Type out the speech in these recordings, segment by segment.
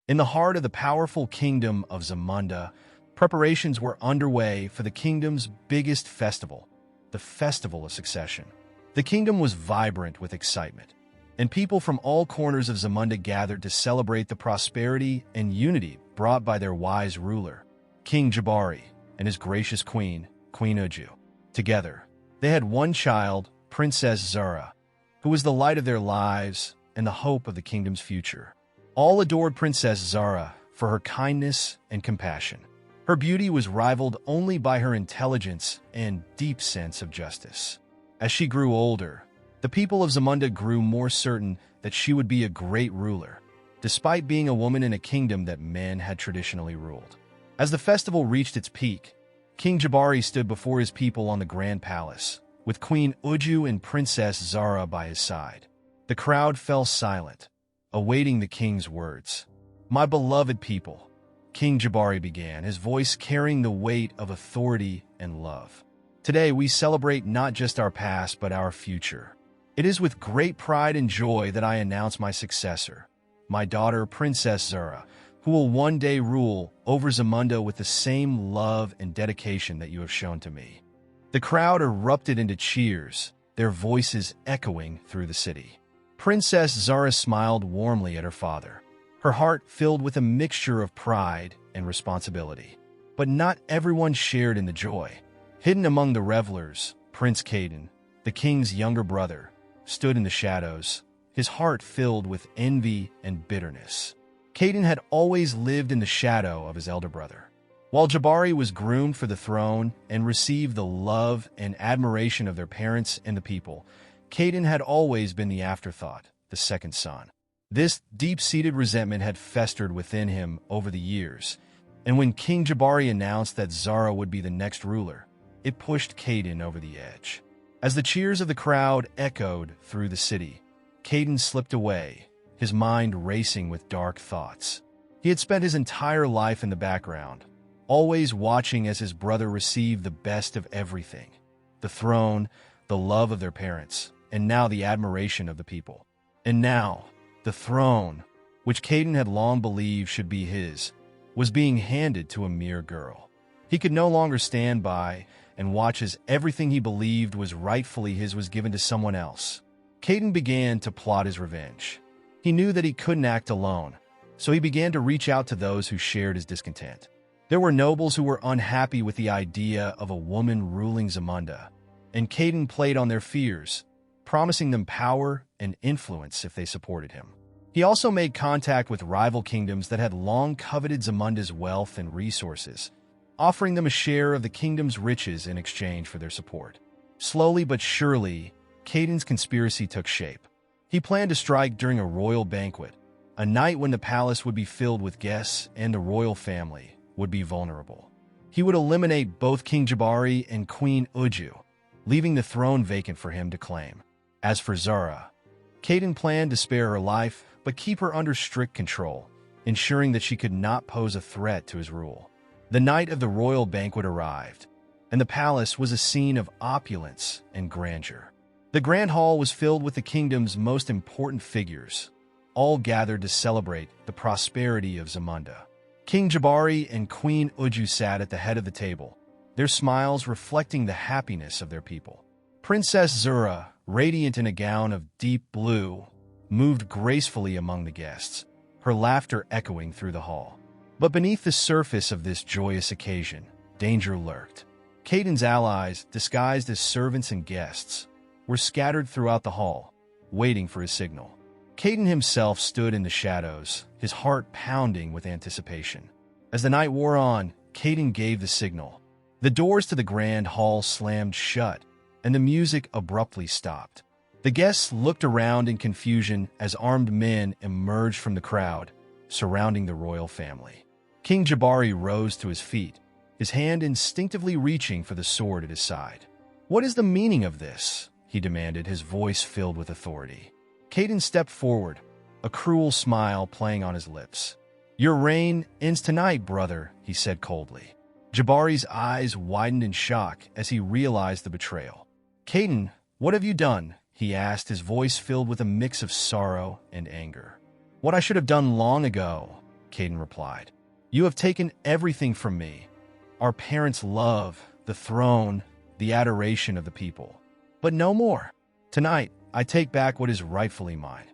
In the heart of the powerful kingdom of Zamunda, preparations were underway for the kingdom's biggest festival, the Festival of Succession. The kingdom was vibrant with excitement, and people from all corners of Zamunda gathered to celebrate the prosperity and unity brought by their wise ruler, King Jabari, and his gracious queen, Queen Uju. Together, they had one child, Princess Zara, who was the light of their lives and the hope of the kingdom's future. All adored Princess Zara for her kindness and compassion. Her beauty was rivaled only by her intelligence and deep sense of justice. As she grew older, the people of Zamunda grew more certain that she would be a great ruler, despite being a woman in a kingdom that men had traditionally ruled. As the festival reached its peak, King Jabari stood before his people on the Grand Palace, with Queen Uju and Princess Zara by his side. The crowd fell silent, awaiting the king's words. "My beloved people," King Jabari began, his voice carrying the weight of authority and love. "Today we celebrate not just our past but our future. It is with great pride and joy that I announce my successor, my daughter Princess Zara, who will one day rule over Zamunda with the same love and dedication that you have shown to me." The crowd erupted into cheers, their voices echoing through the city. Princess Zara smiled warmly at her father, her heart filled with a mixture of pride and responsibility. But not everyone shared in the joy. Hidden among the revelers, Prince Caden, the king's younger brother, stood in the shadows, his heart filled with envy and bitterness. Caden had always lived in the shadow of his elder brother. While Jabari was groomed for the throne and received the love and admiration of their parents and the people, Caden had always been the afterthought, the second son. This deep-seated resentment had festered within him over the years, and when King Jabari announced that Zara would be the next ruler, it pushed Caden over the edge. As the cheers of the crowd echoed through the city, Caden slipped away, his mind racing with dark thoughts. He had spent his entire life in the background, always watching as his brother received the best of everything: the throne, the love of their parents, and now the admiration of the people. And now, the throne, which Caden had long believed should be his, was being handed to a mere girl. He could no longer stand by and watch as everything he believed was rightfully his was given to someone else. Caden began to plot his revenge. He knew that he couldn't act alone, so he began to reach out to those who shared his discontent. There were nobles who were unhappy with the idea of a woman ruling Zamunda, and Caden played on their fears, promising them power and influence if they supported him. He also made contact with rival kingdoms that had long coveted Zamunda's wealth and resources, offering them a share of the kingdom's riches in exchange for their support. Slowly but surely, Caden's conspiracy took shape. He planned to strike during a royal banquet, a night when the palace would be filled with guests and the royal family would be vulnerable. He would eliminate both King Jabari and Queen Uju, leaving the throne vacant for him to claim. As for Zara, Caden planned to spare her life but keep her under strict control, ensuring that she could not pose a threat to his rule. The night of the royal banquet arrived, and the palace was a scene of opulence and grandeur. The grand hall was filled with the kingdom's most important figures, all gathered to celebrate the prosperity of Zamunda. King Jabari and Queen Uju sat at the head of the table, their smiles reflecting the happiness of their people. Princess Zara, radiant in a gown of deep blue, moved gracefully among the guests, her laughter echoing through the hall. But beneath the surface of this joyous occasion, danger lurked. Caden's allies, disguised as servants and guests, were scattered throughout the hall, waiting for his signal. Caden himself stood in the shadows, his heart pounding with anticipation. As the night wore on, Caden gave the signal. The doors to the grand hall slammed shut, and the music abruptly stopped. The guests looked around in confusion as armed men emerged from the crowd, surrounding the royal family. King Jabari rose to his feet, his hand instinctively reaching for the sword at his side. "What is the meaning of this?" he demanded, his voice filled with authority. Caden stepped forward, a cruel smile playing on his lips. "Your reign ends tonight, brother," he said coldly. Jabari's eyes widened in shock as he realized the betrayal. "Caden, what have you done?" he asked, his voice filled with a mix of sorrow and anger. "What I should have done long ago," Caden replied. "You have taken everything from me. Our parents' love, the throne, the adoration of the people. But no more. Tonight, I take back what is rightfully mine."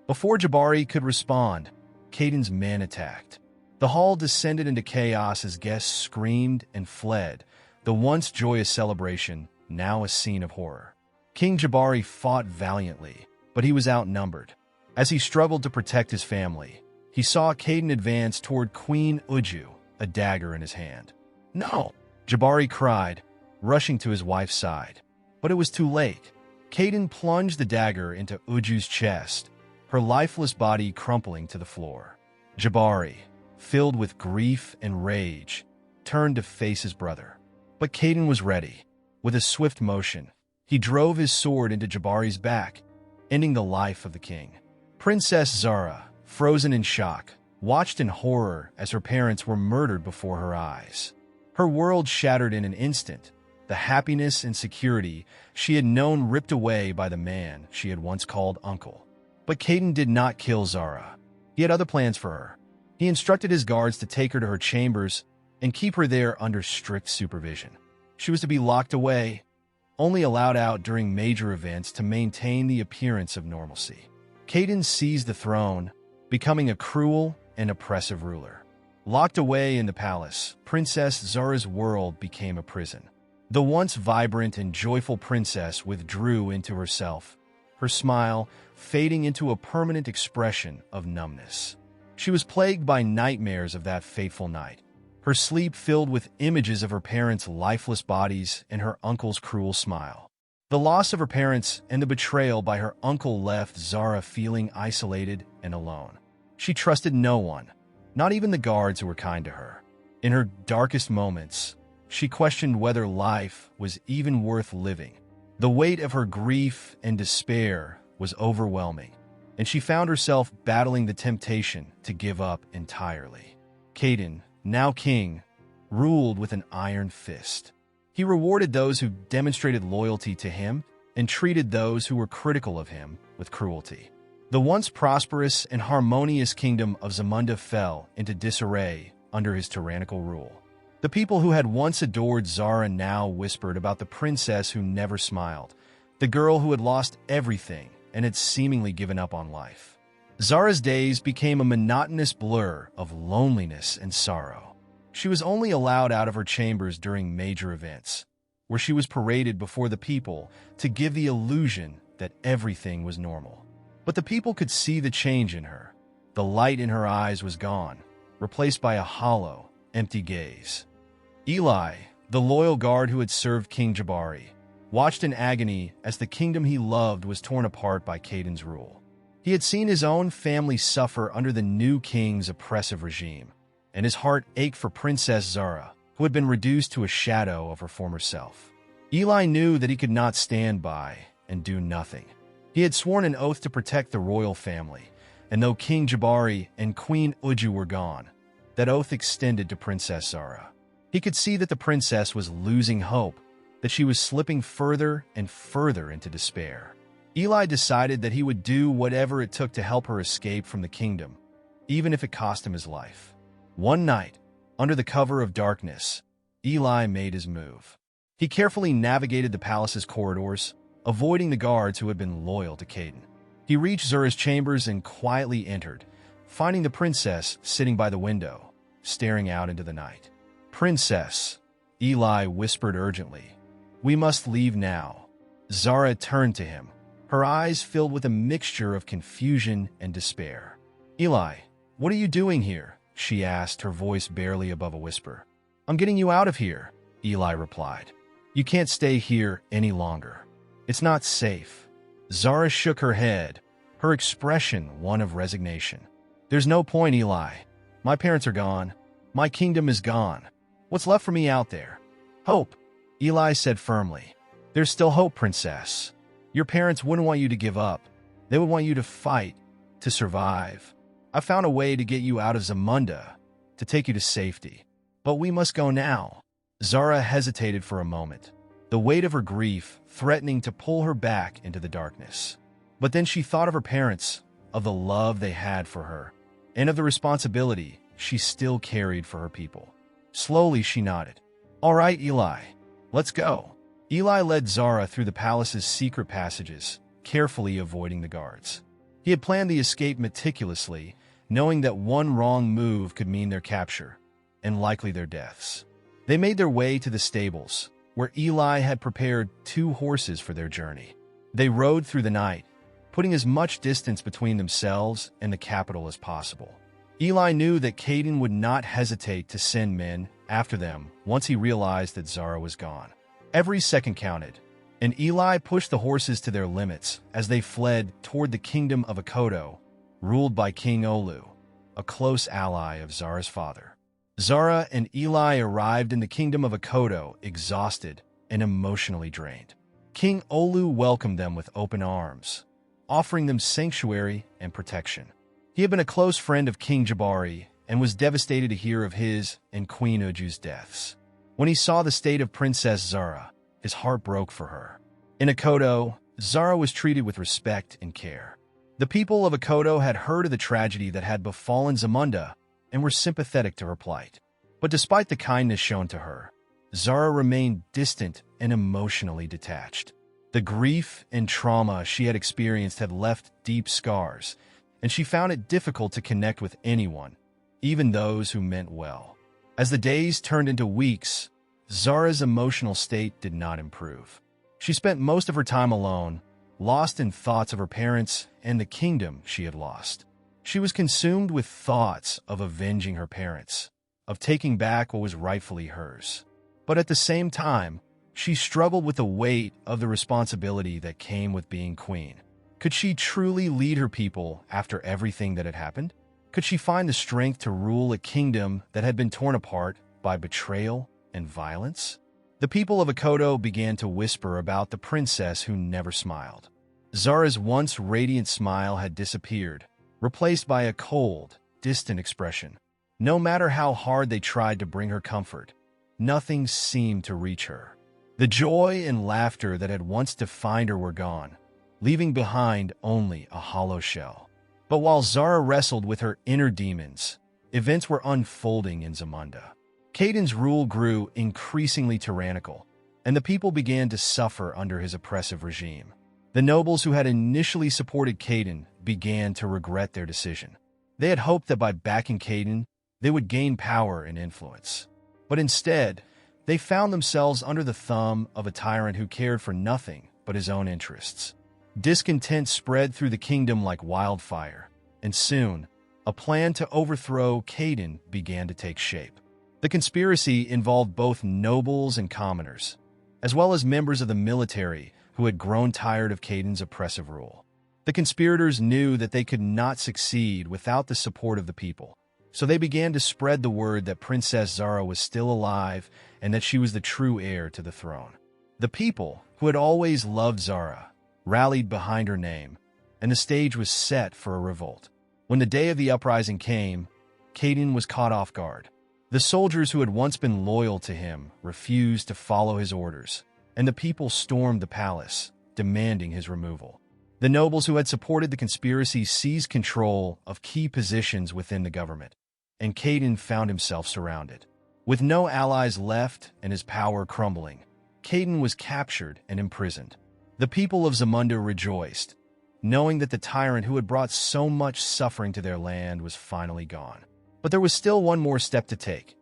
Before Jabari could respond, Caden's men attacked. The hall descended into chaos as guests screamed and fled, the once joyous celebration now a scene of horror. King Jabari fought valiantly, but he was outnumbered. As he struggled to protect his family, he saw Caden advance toward Queen Uju, a dagger in his hand. "No!" Jabari cried, rushing to his wife's side. But it was too late. Caden plunged the dagger into Uju's chest, her lifeless body crumpling to the floor. Jabari, filled with grief and rage, turned to face his brother. But Caden was ready. With a swift motion, he drove his sword into Jabari's back, ending the life of the king. Princess Zara, frozen in shock, watched in horror as her parents were murdered before her eyes. Her world shattered in an instant, the happiness and security she had known ripped away by the man she had once called uncle. But Caden did not kill Zara. He had other plans for her. He instructed his guards to take her to her chambers and keep her there under strict supervision. She was to be locked away, only allowed out during major events to maintain the appearance of normalcy. Caden seized the throne, becoming a cruel and oppressive ruler. Locked away in the palace, Princess Zara's world became a prison. The once vibrant and joyful princess withdrew into herself, her smile fading into a permanent expression of numbness. She was plagued by nightmares of that fateful night, her sleep filled with images of her parents' lifeless bodies and her uncle's cruel smile. The loss of her parents and the betrayal by her uncle left Zara feeling isolated and alone. She trusted no one, not even the guards who were kind to her. In her darkest moments, she questioned whether life was even worth living. The weight of her grief and despair was overwhelming, and she found herself battling the temptation to give up entirely. Caden, now king, ruled with an iron fist. He rewarded those who demonstrated loyalty to him and treated those who were critical of him with cruelty. The once prosperous and harmonious kingdom of Zamunda fell into disarray under his tyrannical rule. The people who had once adored Zara now whispered about the princess who never smiled, the girl who had lost everything and had seemingly given up on life. Zara's days became a monotonous blur of loneliness and sorrow. She was only allowed out of her chambers during major events, where she was paraded before the people to give the illusion that everything was normal. But the people could see the change in her. The light in her eyes was gone, replaced by a hollow, empty gaze. Eli, the loyal guard who had served King Jabari, watched in agony as the kingdom he loved was torn apart by Caden's rule. He had seen his own family suffer under the new king's oppressive regime, and his heart ached for Princess Zara, who had been reduced to a shadow of her former self. Eli knew that he could not stand by and do nothing. He had sworn an oath to protect the royal family, and though King Jabari and Queen Uju were gone, that oath extended to Princess Zara. He could see that the princess was losing hope, that she was slipping further and further into despair. Eli decided that he would do whatever it took to help her escape from the kingdom, even if it cost him his life. One night, under the cover of darkness, Eli made his move. He carefully navigated the palace's corridors, avoiding the guards who had been loyal to Caden. He reached Zara's chambers and quietly entered, finding the princess sitting by the window, staring out into the night. "Princess," Eli whispered urgently, "we must leave now." Zara turned to him, her eyes filled with a mixture of confusion and despair. "Eli, what are you doing here?" she asked, her voice barely above a whisper. "I'm getting you out of here," Eli replied. "You can't stay here any longer. It's not safe." Zara shook her head, her expression one of resignation. "There's no point, Eli. My parents are gone. My kingdom is gone. What's left for me out there?" "Hope," Eli said firmly. "There's still hope, princess. Your parents wouldn't want you to give up. They would want you to fight, to survive. I found a way to get you out of Zamunda, to take you to safety. But we must go now." Zara hesitated for a moment, the weight of her grief threatening to pull her back into the darkness. But then she thought of her parents, of the love they had for her, and of the responsibility she still carried for her people. Slowly she nodded. "All right, Eli, let's go." Eli led Zara through the palace's secret passages, carefully avoiding the guards. He had planned the escape meticulously, knowing that one wrong move could mean their capture, and likely their deaths. They made their way to the stables, where Eli had prepared 2 horses for their journey. They rode through the night, putting as much distance between themselves and the capital as possible. Eli knew that Caden would not hesitate to send men after them once he realized that Zara was gone. Every second counted, and Eli pushed the horses to their limits as they fled toward the kingdom of Akodo, ruled by King Olu, a close ally of Zara's father. Zara and Eli arrived in the kingdom of Akodo exhausted and emotionally drained. King Olu welcomed them with open arms, offering them sanctuary and protection. He had been a close friend of King Jabari and was devastated to hear of his and Queen Uju's deaths. When he saw the state of Princess Zara, his heart broke for her. In Akodo, Zara was treated with respect and care. The people of Akodo had heard of the tragedy that had befallen Zamunda and were sympathetic to her plight. But despite the kindness shown to her, Zara remained distant and emotionally detached. The grief and trauma she had experienced had left deep scars, and she found it difficult to connect with anyone, even those who meant well. As the days turned into weeks, Zara's emotional state did not improve. She spent most of her time alone, lost in thoughts of her parents and the kingdom she had lost. She was consumed with thoughts of avenging her parents, of taking back what was rightfully hers. But at the same time, she struggled with the weight of the responsibility that came with being queen. Could she truly lead her people after everything that had happened? Could she find the strength to rule a kingdom that had been torn apart by betrayal and violence? The people of Akodo began to whisper about the princess who never smiled. Zara's once radiant smile had disappeared, replaced by a cold, distant expression. No matter how hard they tried to bring her comfort, nothing seemed to reach her. The joy and laughter that had once defined her were gone, leaving behind only a hollow shell. But while Zara wrestled with her inner demons, events were unfolding in Zamunda. Caden's rule grew increasingly tyrannical, and the people began to suffer under his oppressive regime. The nobles who had initially supported Caden began to regret their decision. They had hoped that by backing Caden, they would gain power and influence. But instead, they found themselves under the thumb of a tyrant who cared for nothing but his own interests. Discontent spread through the kingdom like wildfire, and soon, a plan to overthrow Caden began to take shape. The conspiracy involved both nobles and commoners, as well as members of the military who had grown tired of Caden's oppressive rule. The conspirators knew that they could not succeed without the support of the people, so they began to spread the word that Princess Zara was still alive and that she was the true heir to the throne. The people, who had always loved Zara, rallied behind her name, and the stage was set for a revolt. When the day of the uprising came, Caden was caught off guard. The soldiers who had once been loyal to him refused to follow his orders, and the people stormed the palace, demanding his removal. The nobles who had supported the conspiracy seized control of key positions within the government, and Caden found himself surrounded. With no allies left and his power crumbling, Caden was captured and imprisoned. The people of Zamunda rejoiced, knowing that the tyrant who had brought so much suffering to their land was finally gone. But there was still one more step to take.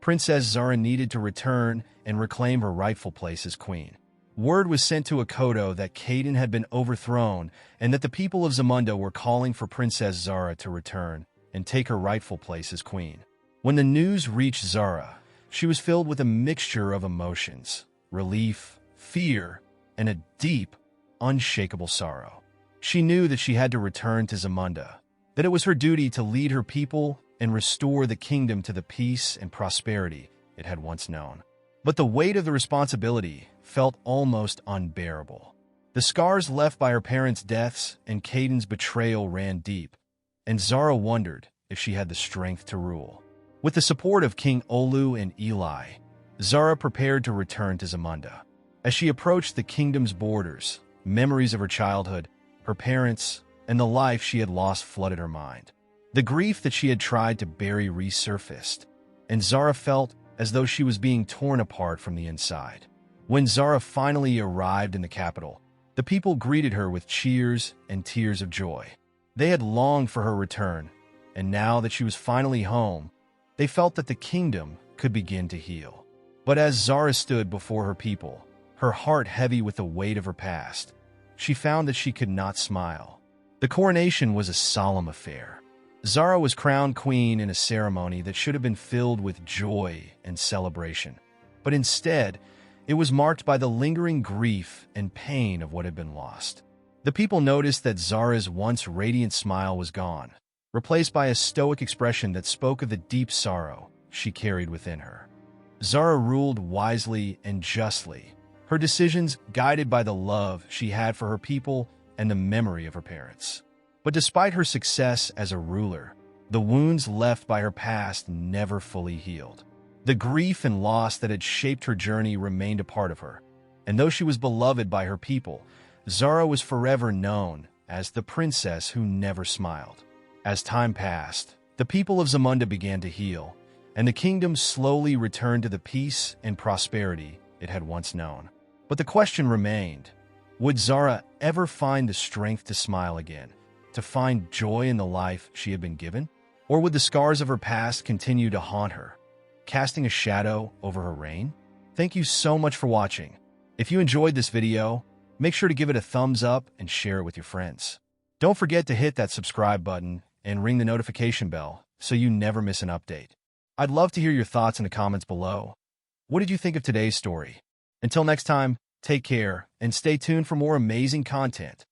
Princess Zara needed to return and reclaim her rightful place as queen. Word was sent to Akodo that Caden had been overthrown and that the people of Zamunda were calling for Princess Zara to return and take her rightful place as queen. When the news reached Zara, she was filled with a mixture of emotions: relief, fear, and a deep, unshakable sorrow. She knew that she had to return to Zamunda, that it was her duty to lead her people and restore the kingdom to the peace and prosperity it had once known. But the weight of the responsibility felt almost unbearable. The scars left by her parents' deaths and Caden's betrayal ran deep, and Zara wondered if she had the strength to rule. With the support of King Olu and Eli, Zara prepared to return to Zamunda. As she approached the kingdom's borders, memories of her childhood, her parents, and the life she had lost flooded her mind. The grief that she had tried to bury resurfaced, and Zara felt as though she was being torn apart from the inside. When Zara finally arrived in the capital, the people greeted her with cheers and tears of joy. They had longed for her return, and now that she was finally home, they felt that the kingdom could begin to heal. But as Zara stood before her people, her heart heavy with the weight of her past, she found that she could not smile. The coronation was a solemn affair. Zara was crowned queen in a ceremony that should have been filled with joy and celebration. But instead, it was marked by the lingering grief and pain of what had been lost. The people noticed that Zara's once radiant smile was gone, replaced by a stoic expression that spoke of the deep sorrow she carried within her. Zara ruled wisely and justly, her decisions guided by the love she had for her people and the memory of her parents. But despite her success as a ruler, the wounds left by her past never fully healed. The grief and loss that had shaped her journey remained a part of her, and though she was beloved by her people, Zara was forever known as the princess who never smiled. As time passed, the people of Zamunda began to heal, and the kingdom slowly returned to the peace and prosperity it had once known. But the question remained, would Zara ever find the strength to smile again, to find joy in the life she had been given? Or would the scars of her past continue to haunt her, casting a shadow over her reign? Thank you so much for watching. If you enjoyed this video, make sure to give it a thumbs up and share it with your friends. Don't forget to hit that subscribe button and ring the notification bell so you never miss an update. I'd love to hear your thoughts in the comments below. What did you think of today's story? Until next time, take care and stay tuned for more amazing content.